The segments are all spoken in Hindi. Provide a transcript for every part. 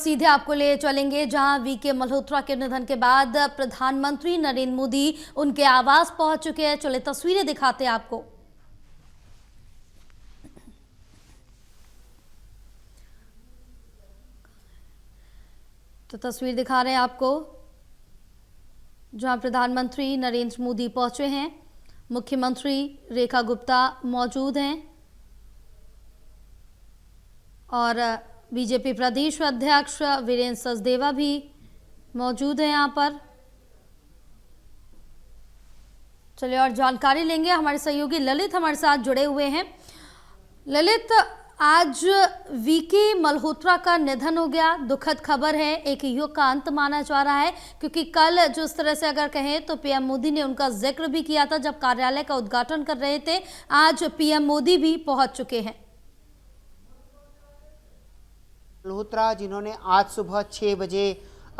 सीधे आपको ले चलेंगे जहां वीके मल्होत्रा के निधन के बाद प्रधानमंत्री नरेंद्र मोदी उनके आवास पहुंच चुके हैं। चले तस्वीरें दिखाते हैं आपको। तो तस्वीर दिखा रहे हैं आपको जहां प्रधानमंत्री नरेंद्र मोदी पहुंचे हैं। मुख्यमंत्री रेखा गुप्ता मौजूद हैं और बीजेपी प्रदेश अध्यक्ष वीरेंद्र सचदेवा भी मौजूद हैं यहाँ पर। चलिए और जानकारी लेंगे, हमारे सहयोगी ललित हमारे साथ जुड़े हुए हैं। ललित, आज वीके मल्होत्रा का निधन हो गया, दुखद खबर है, एक युग का अंत माना जा रहा है, क्योंकि कल जिस तरह से अगर कहें तो पीएम मोदी ने उनका जिक्र भी किया था जब कार्यालय का उद्घाटन कर रहे थे। आज पीएम मोदी भी पहुंच चुके हैं। मल्होत्रा जिन्होंने आज सुबह 6 बजे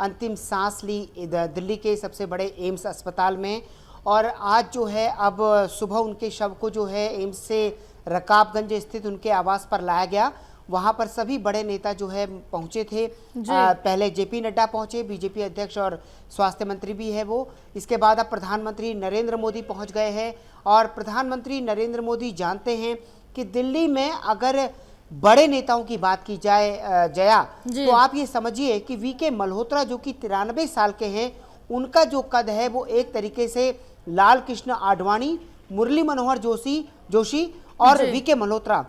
अंतिम सांस ली दिल्ली के सबसे बड़े एम्स अस्पताल में, और आज जो है अब सुबह उनके शव को जो है एम्स से रकाबगंज स्थित उनके आवास पर लाया गया। वहां पर सभी बड़े नेता जो है पहुंचे थे। पहले जेपी नड्डा पहुंचे, बीजेपी अध्यक्ष और स्वास्थ्य मंत्री भी है वो। इसके बाद अब प्रधानमंत्री नरेंद्र मोदी पहुंच गए हैं, और प्रधानमंत्री नरेंद्र मोदी जानते हैं कि दिल्ली में अगर बड़े नेताओं की बात की जाए जया, तो आप ये समझिए कि वीके मल्होत्रा जो कि 93 साल के हैं, उनका जो कद है वो एक तरीके से लाल कृष्ण आडवाणी, मुरली मनोहर जोशी और वीके मल्होत्रा,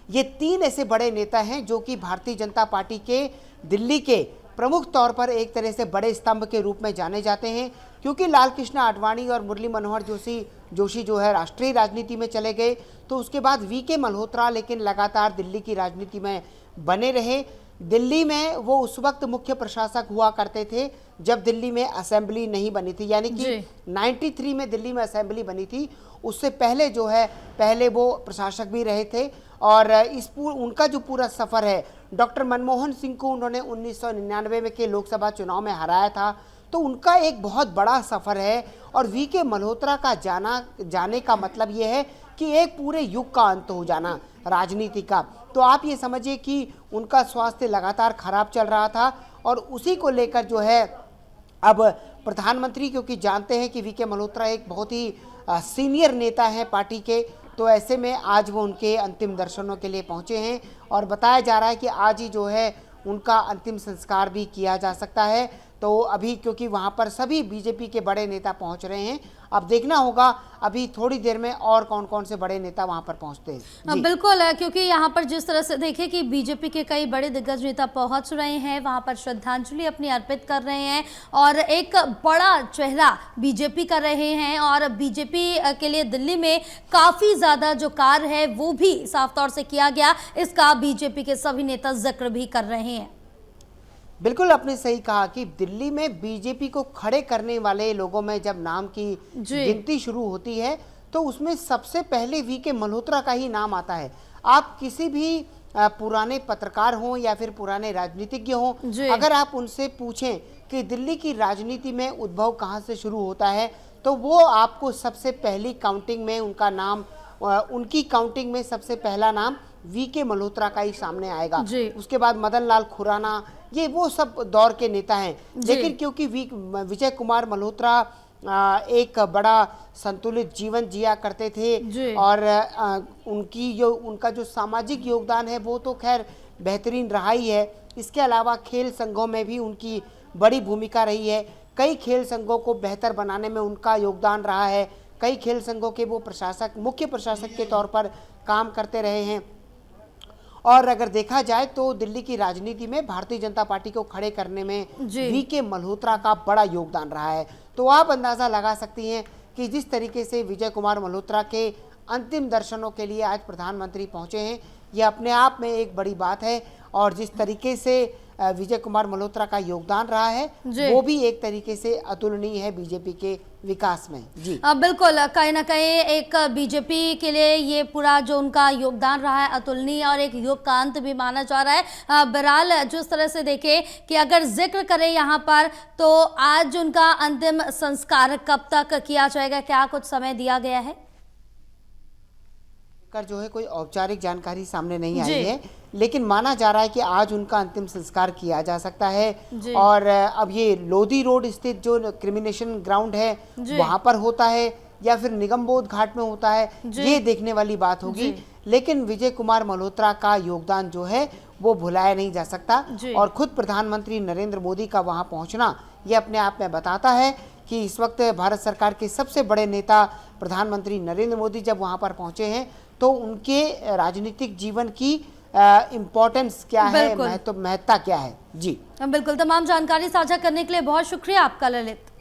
ये 3 ऐसे बड़े नेता हैं जो कि भारतीय जनता पार्टी के दिल्ली के प्रमुख तौर पर एक तरह से बड़े स्तंभ के रूप में जाने जाते हैं। क्योंकि लाल कृष्ण आडवाणी और मुरली मनोहर जोशी जो है राष्ट्रीय राजनीति में चले गए, तो उसके बाद वीके मल्होत्रा लेकिन लगातार दिल्ली की राजनीति में बने रहे। दिल्ली में वो उस वक्त मुख्य प्रशासक हुआ करते थे जब दिल्ली में असेंबली नहीं बनी थी, यानी कि 93 में दिल्ली में असेंबली बनी थी। उससे पहले जो है पहले वो प्रशासक भी रहे थे, और उनका जो पूरा सफ़र है, डॉक्टर मनमोहन सिंह को उन्होंने 1999 में के लोकसभा चुनाव में हराया था, तो उनका एक बहुत बड़ा सफ़र है। और वीके मल्होत्रा का जाने का मतलब ये है कि एक पूरे युग का अंत हो जाना राजनीति का। तो आप ये समझिए कि उनका स्वास्थ्य लगातार खराब चल रहा था, और उसी को लेकर जो है अब प्रधानमंत्री, क्योंकि जानते हैं कि वीके मल्होत्रा एक बहुत ही सीनियर नेता हैं पार्टी के, तो ऐसे में आज वो उनके अंतिम दर्शनों के लिए पहुंचे हैं, और बताया जा रहा है कि आज ही जो है उनका अंतिम संस्कार भी किया जा सकता है। तो अभी क्योंकि वहां पर सभी बीजेपी के बड़े नेता पहुंच रहे हैं, अब देखना होगा अभी थोड़ी देर में और कौन कौन से बड़े नेता वहां पर पहुंचते हैं। बिल्कुल, क्योंकि यहाँ पर जिस तरह से देखें कि बीजेपी के कई बड़े दिग्गज नेता पहुंच रहे हैं, वहां पर श्रद्धांजलि अपनी अर्पित कर रहे हैं, और एक बड़ा चेहरा बीजेपी कर रहे हैं, और बीजेपी के लिए दिल्ली में काफ़ी ज़्यादा जो कार्य है वो भी साफ तौर से किया गया, इसका बीजेपी के सभी नेता जिक्र भी कर रहे हैं। बिल्कुल, आपने सही कहा कि दिल्ली में बीजेपी को खड़े करने वाले लोगों में जब नाम की गिनती शुरू होती है, तो उसमें सबसे पहले वीके मल्होत्रा का ही नाम आता है। आप किसी भी पुराने पत्रकार हों या फिर पुराने राजनीतिज्ञ हों, अगर आप उनसे पूछें कि दिल्ली की राजनीति में उद्भव कहाँ से शुरू होता है, तो वो आपको सबसे पहली काउंटिंग में उनका नाम, उनकी काउंटिंग में सबसे पहला नाम वीके मल्होत्रा का ही सामने आएगा। उसके बाद मदन लाल खुराना, ये वो सब दौर के नेता हैं। लेकिन क्योंकि विजय कुमार मल्होत्रा एक बड़ा संतुलित जीवन जिया करते थे, और उनका जो सामाजिक योगदान है वो तो खैर बेहतरीन रहा ही है। इसके अलावा खेल संघों में भी उनकी बड़ी भूमिका रही है। कई खेल संघों को बेहतर बनाने में उनका योगदान रहा है। कई खेल संघों के वो मुख्य प्रशासक के तौर पर काम करते रहे हैं। और अगर देखा जाए तो दिल्ली की राजनीति में भारतीय जनता पार्टी को खड़े करने में वीके मल्होत्रा का बड़ा योगदान रहा है। तो आप अंदाजा लगा सकती हैं कि जिस तरीके से विजय कुमार मल्होत्रा के अंतिम दर्शनों के लिए आज प्रधानमंत्री पहुंचे हैं, यह अपने आप में एक बड़ी बात है। और जिस तरीके से विजय कुमार मल्होत्रा का योगदान रहा है, वो भी एक तरीके से अतुलनीय है बीजेपी के विकास में। जी बिल्कुल, कहीं ना कहीं एक बीजेपी के लिए ये पूरा जो उनका योगदान रहा है अतुलनीय, और एक युग का अंत भी माना जा रहा है। बहरहाल जिस तरह से देखें कि अगर जिक्र करें यहाँ पर, तो आज उनका अंतिम संस्कार कब तक किया जाएगा, क्या कुछ समय दिया गया है? जो है कोई औपचारिक जानकारी सामने नहीं आई है, लेकिन माना जा रहा है कि आज उनका अंतिम संस्कार किया जा सकता है। जी। और अब ये लोधी रोड स्थित जो क्रिमिनेशन ग्राउंड है जी। वहां पर होता है या फिर निगमबोध घाट में होता है, जी। ये देखने वाली बात होगी। जी। लेकिन विजय कुमार मल्होत्रा का योगदान जो है वो भुलाया नहीं जा सकता। जी। और खुद प्रधानमंत्री नरेंद्र मोदी का वहां पहुंचना ये अपने आप में बताता है कि इस वक्त भारत सरकार के सबसे बड़े नेता प्रधानमंत्री नरेंद्र मोदी जब वहां पर पहुंचे हैं तो उनके राजनीतिक जीवन की इम्पोर्टेंस क्या है, बिल्कुल। महत्ता क्या है। जी बिल्कुल, तमाम जानकारी साझा करने के लिए बहुत शुक्रिया आपका ललित।